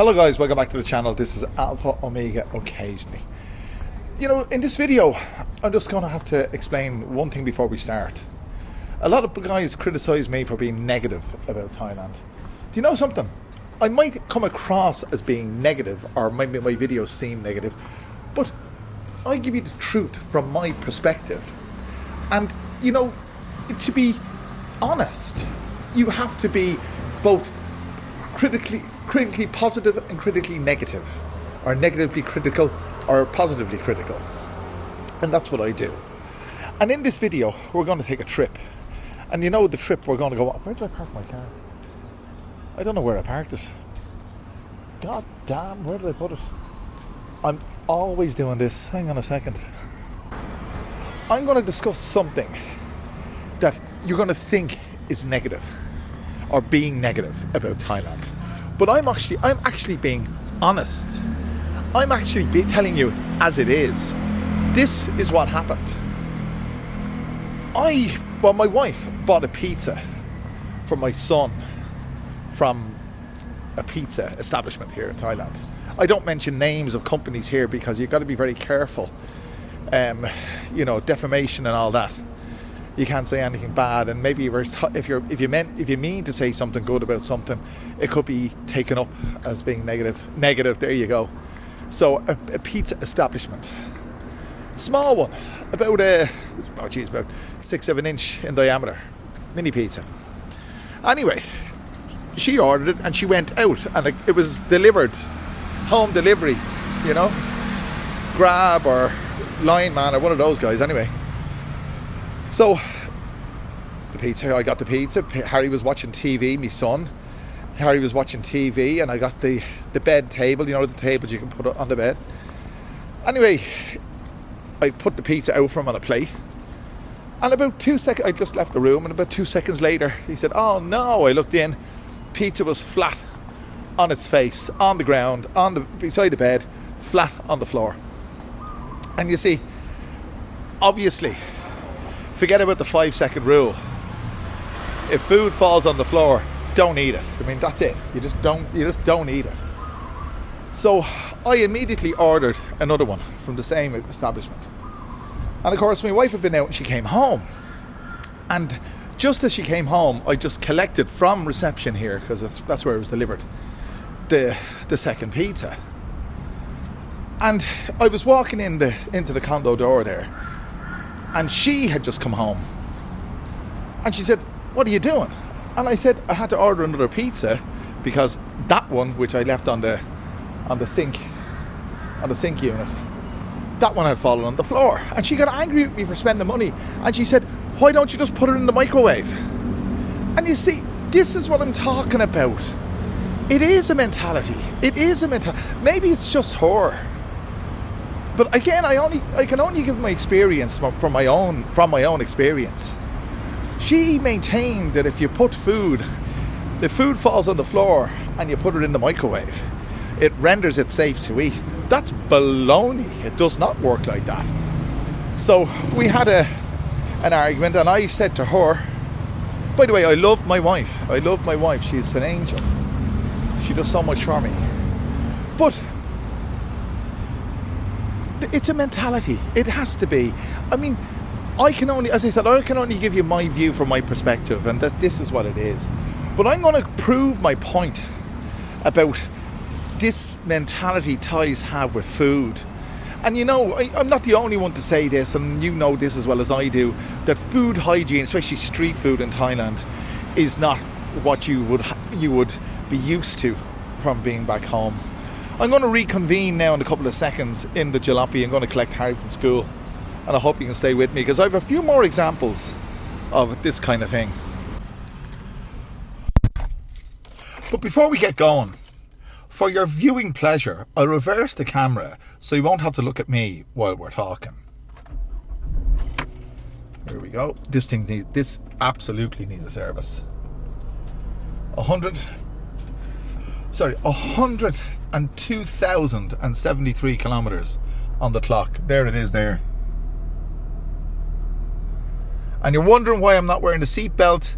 Hello guys, welcome back to the channel. This is Alpha Omega Occasionally. In this video, I'm just going to have to explain one thing before we start. A lot of guys criticise me for being negative about Thailand. Do you know something? I might come across as being negative, or maybe my videos seem negative, but I give you the truth from my perspective. And, to be honest, you have to be both critically positive and critically negative, or negatively critical or positively critical, and that's what I do. And in this video we're going to take a trip, and the trip we're going to go on. Where did I park my car? I don't know where I parked it. God damn, where did I put it? I'm always doing this. Hang on a second. I'm going to discuss something that you're going to think is negative or being negative about Thailand. But I'm actually being honest. I'm actually telling you as it is. This is what happened. My wife bought a pizza for my son from a pizza establishment here in Thailand. I don't mention names of companies here because you've got to be very careful. Defamation and all that. You can't say anything bad, and maybe if you mean to say something good about something, it could be taken up as being negative. There you go. So a pizza establishment, small one, about 6-7 inch in diameter, mini pizza. Anyway, she ordered it and she went out, and it was delivered, home delivery, Grab or Line Man or one of those guys. Anyway. So, I got the pizza. Harry was watching TV, my son. Harry was watching TV, and I got the bed table, the tables you can put on the bed. Anyway, I put the pizza out for him on a plate. And about 2 seconds, I just left the room, and about 2 seconds later, he said, "Oh no," I looked in, pizza was flat on its face, on the ground, beside the bed, flat on the floor. And you see, obviously, forget about the 5-second rule. If food falls on the floor, don't eat it. I mean, that's it. You just don't eat it. So I immediately ordered another one from the same establishment. And of course, my wife had been out and she came home. And just as she came home, I just collected from reception here, because that's where it was delivered, the second pizza. And I was walking into the condo door there, and she had just come home, and she said, "What are you doing?" And I said I had to order another pizza because that one, which I left on the sink unit, that one had fallen on the floor. And she got angry at me for spending money, and she said, "Why don't you just put it in the microwave?" And you see, this is what I'm talking about. It is a mentality. Maybe it's just her. But again, I can only give my experience from my own experience. She maintained that if food falls on the floor and you put it in the microwave, it renders it safe to eat. That's baloney. It does not work like that. So we had an argument, and I said to her, by the way, I love my wife. She's an angel. She does so much for me. But it's a mentality. It has to be. I mean, I can only give you my view from my perspective, and that this is what it is. But I'm going to prove my point about this mentality Thais have with food. And I'm not the only one to say this, and you know this as well as I do, that food hygiene, especially street food in Thailand, is not what you would be used to from being back home. I'm going to reconvene now in a couple of seconds in the jalopy. I'm going to collect Harry from school, and I hope you can stay with me because I have a few more examples of this kind of thing. But before we get going, for your viewing pleasure, I'll reverse the camera so you won't have to look at me while we're talking. Here we go. This absolutely needs a service. 102,073 kilometers on the clock. There it is there. And you're wondering why I'm not wearing the seatbelt.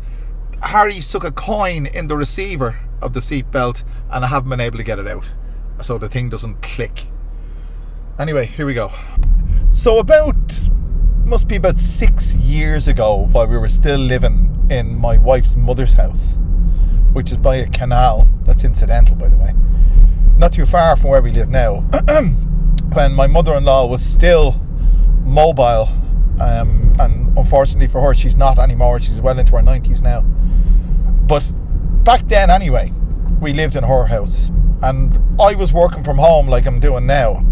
Harry stuck a coin in the receiver of the seatbelt, and I haven't been able to get it out, so the thing doesn't click. Anyway, here we go. So must be about 6 years ago, while we were still living in my wife's mother's house, which is by a canal. That's incidental, by the way. Not too far from where we live now. When my mother-in-law was still mobile, and unfortunately for her, she's not anymore. She's well into her 90s now. But back then, anyway, we lived in her house, and I was working from home like I'm doing now,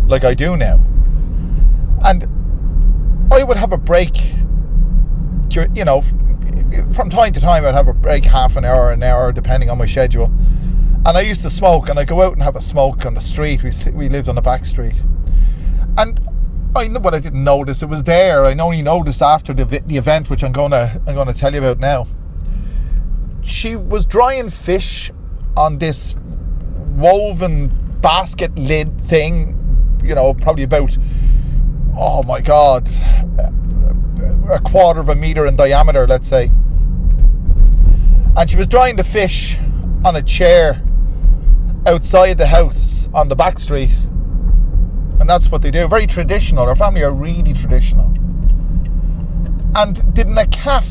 like I do now. And I would have a break, you know, from time to time. I'd have a break, half an hour, depending on my schedule. And I used to smoke, and I'd go out and have a smoke on the street. We lived on the back street. And I didn't notice it was there. I only noticed after the event, which I'm going to tell you about now. She was drying fish on this woven basket lid thing, you know, probably about, oh my God, a quarter of a metre in diameter, let's say. And she was drying the fish on a chair outside the house on the back street. And that's what they do. Very traditional. Our family are really traditional. And didn't a cat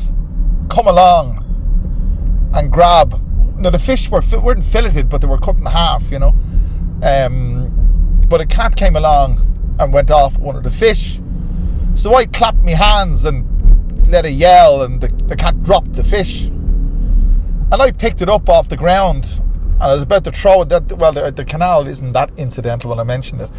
come along and grab... Now, the fish weren't filleted, but they were cut in half, you know. But a cat came along and went off one of the fish. So I clapped my hands and let a yell, and the cat dropped the fish. And I picked it up off the ground, and I was about to throw it. The canal isn't that incidental when I mentioned it.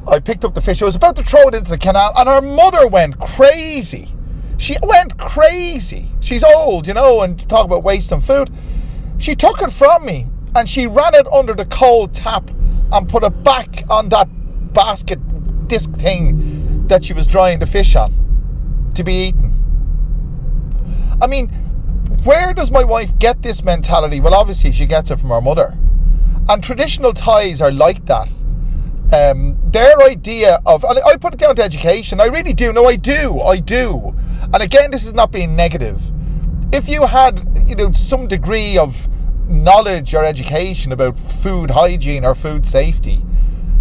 I picked up the fish. I was about to throw it into the canal, and her mother went crazy. She went crazy. She's old, you know, and to talk about wasting food. She took it from me, and she ran it under the cold tap and put it back on that basket disc thing that she was drying the fish on to be eaten. I mean, where does my wife get this mentality? Well, obviously she gets it from her mother. And traditional Thais are like that. Their idea of... And I put it down to education. I really do. No, I do. And again, this is not being negative. If you had, you know, some degree of knowledge or education about food hygiene or food safety,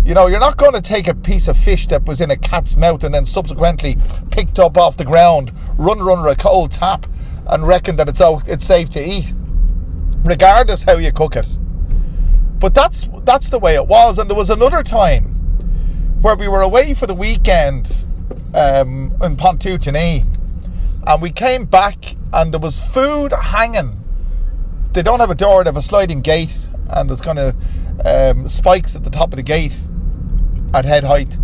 you know, you're not going to take a piece of fish that was in a cat's mouth and then subsequently picked up off the ground, run under a cold tap, and reckon that it's safe to eat, regardless how you cook it. But that's the way it was. And there was another time where we were away for the weekend in Pontootene, and we came back and there was food hanging. They don't have a door, they have a sliding gate, and there's kind of spikes at the top of the gate at head height.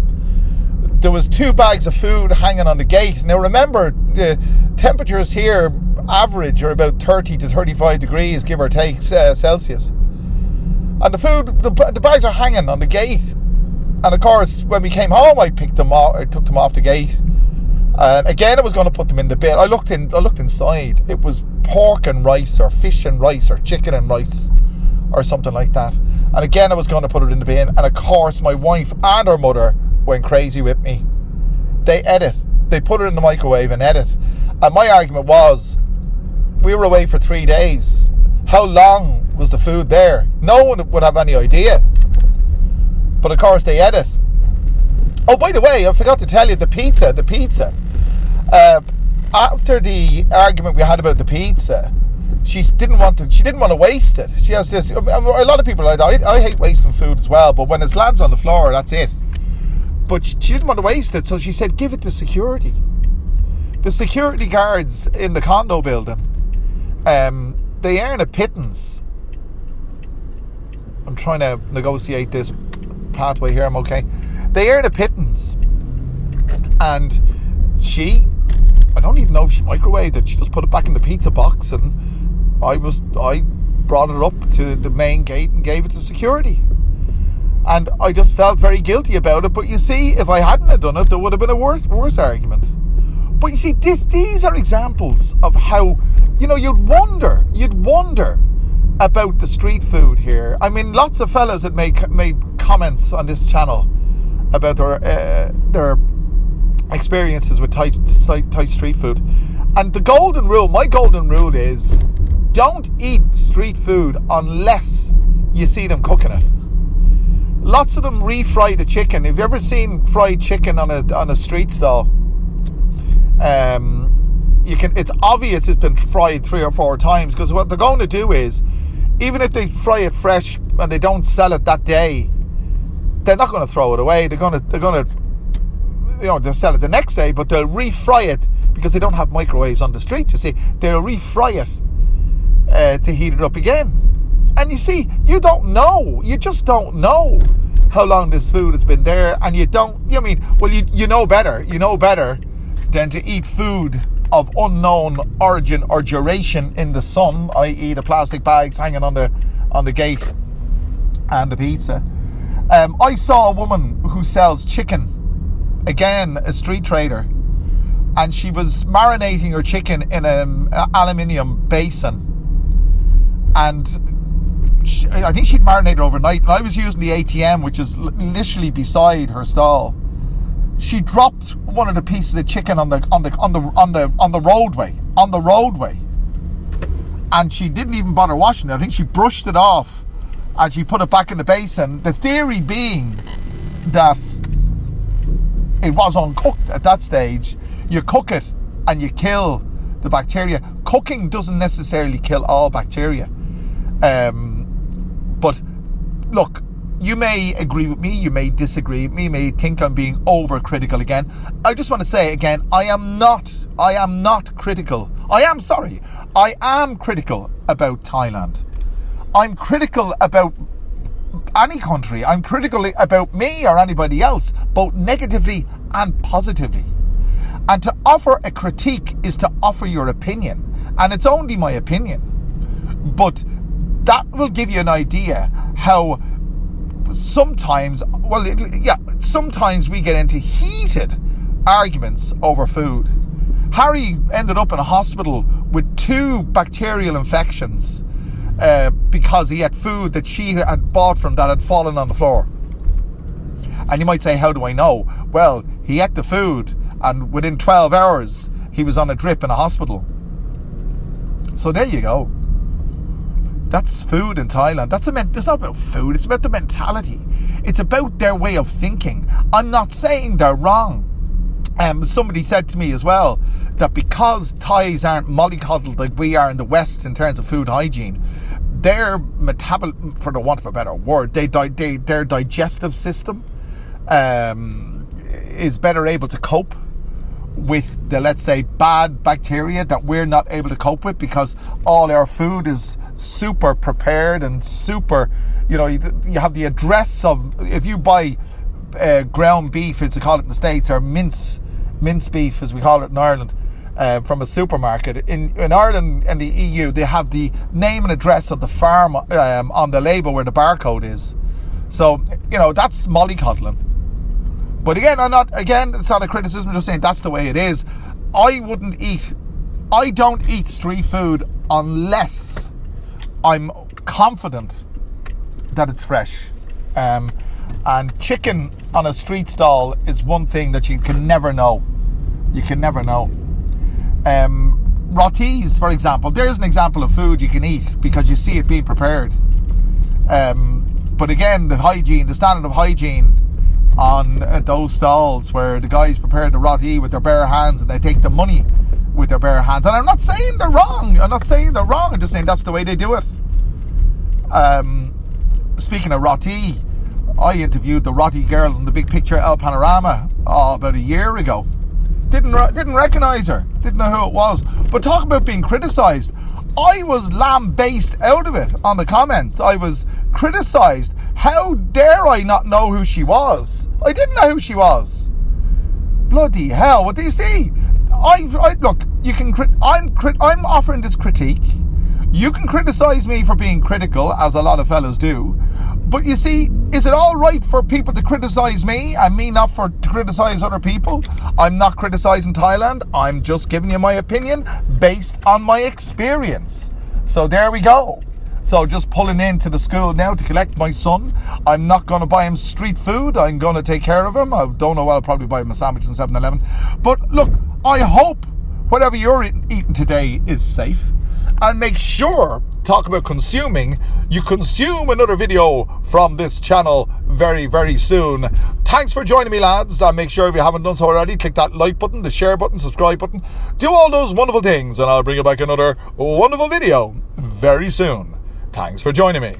There was 2 bags of food hanging on the gate. Now remember, the temperatures here average are about 30 to 35 degrees, give or take, Celsius. And the bags are hanging on the gate. And of course, when we came home, I took them off the gate. Again, I was going to put them in the bin. I looked inside. It was pork and rice, or fish and rice, or chicken and rice, or something like that. And again, I was going to put it in the bin. And of course, my wife and her mother went crazy with me. They ate it. They put it in the microwave and ate it. And my argument was, we were away for 3 days. How long was the food there? No one would have any idea. But of course, they ate it. Oh, by the way, I forgot to tell you, the pizza. After the argument we had about the pizza, she didn't want to waste it. She has this. A lot of people are like, I hate wasting food as well, but when it lands on the floor, that's it. But she didn't want to waste it, so she said, give it to security. The security guards in the condo building, they earn a pittance. I'm trying to negotiate this pathway here. I'm okay. They earn a pittance, and I don't even know if she microwaved it. She just put it back in the pizza box, and I brought it up to the main gate and gave it to security. And I just felt very guilty about it. But you see, if I hadn't have done it, there would have been a worse argument. But you see, these are examples of how, you know, you'd wonder about the street food here. I mean, lots of fellas had made comments on this channel about their experiences with Thai street food. And my golden rule is, don't eat street food unless you see them cooking it. Lots of them refry the chicken. Have you ever seen fried chicken on a street stall? It's obvious it's been fried 3 or 4 times, because what they're going to do is, even if they fry it fresh and they don't sell it that day, they're not going to throw it away. They're going to they'll sell it the next day, but they'll refry it because they don't have microwaves on the street. You see, they'll refry it to heat it up again. And you see, you just don't know how long this food has been there, and you know better than to eat food of unknown origin or duration in the sun, i.e. the plastic bags hanging on the gate and the pizza. I saw a woman who sells chicken, again a street trader, and she was marinating her chicken in an aluminium basin, and I think she'd marinated overnight, and I was using the ATM, which is literally beside her stall. She dropped one of the pieces of chicken on the roadway, and she didn't even bother washing it. I think she brushed it off and she put it back in the basin. The theory being that it was uncooked at that stage. You cook it and you kill the bacteria. Cooking doesn't necessarily kill all bacteria. But look, you may agree with me, you may disagree with me, you may think I'm being overcritical again. I just want to say again, I am not critical. I am critical about Thailand. I'm critical about any country. I'm critical about me or anybody else, both negatively and positively. And to offer a critique is to offer your opinion. And it's only my opinion. But that will give you an idea how sometimes we get into heated arguments over food. Harry ended up in a hospital with 2 bacterial infections because he had food that she had bought from that had fallen on the floor. And you might say, how do I know? Well, he ate the food, and within 12 hours he was on a drip in a hospital. So there you go. That's food in Thailand. It's not about food, it's about the mentality. It's about their way of thinking. I'm not saying they're wrong. Somebody said to me as well that because Thais aren't mollycoddled like we are in the West in terms of food hygiene, their for the want of a better word, their digestive system is better able to cope with the, let's say, bad bacteria that we're not able to cope with, because all our food is super prepared and super, you have the address of, if you buy ground beef, as we call it in the States, or mince beef as we call it in Ireland, from a supermarket. In Ireland and the EU, they have the name and address of the farm on the label where the barcode is. So, that's mollycoddling. But again, it's not a criticism, I'm just saying that's the way it is. I don't eat street food unless I'm confident that it's fresh. And chicken on a street stall is one thing that you can never know. You can never know. Rotis, for example, there's an example of food you can eat because you see it being prepared. But again, the standard of hygiene on those stalls where the guys prepare the roti with their bare hands and they take the money with their bare hands. And I'm not saying they're wrong. I'm just saying that's the way they do it. Speaking of roti, I interviewed the roti girl in the Big Picture El Panorama about a year ago. Didn't recognise her. Didn't know who it was. But talk about being criticised. I was lambasted out of it on the comments. I was criticised. How dare I not know who she was? I didn't know who she was. Bloody hell! What do you see? Look. I'm offering this critique. You can criticise me for being critical, as a lot of fellas do. But you see, is it all right for people to criticise me and me not to criticise other people? I'm not criticising Thailand. I'm just giving you my opinion based on my experience. So there we go. So just pulling into the school now to collect my son. I'm not going to buy him street food. I'm going to take care of him. I don't know what, I'll probably buy him a sandwich in 7-Eleven. But look, I hope whatever you're eating today is safe. And make sure, talk about consuming, you consume another video from this channel very, very soon. Thanks for joining me, lads. And make sure, if you haven't done so already, click that like button, the share button, subscribe button. Do all those wonderful things, and I'll bring you back another wonderful video very soon. Thanks for joining me.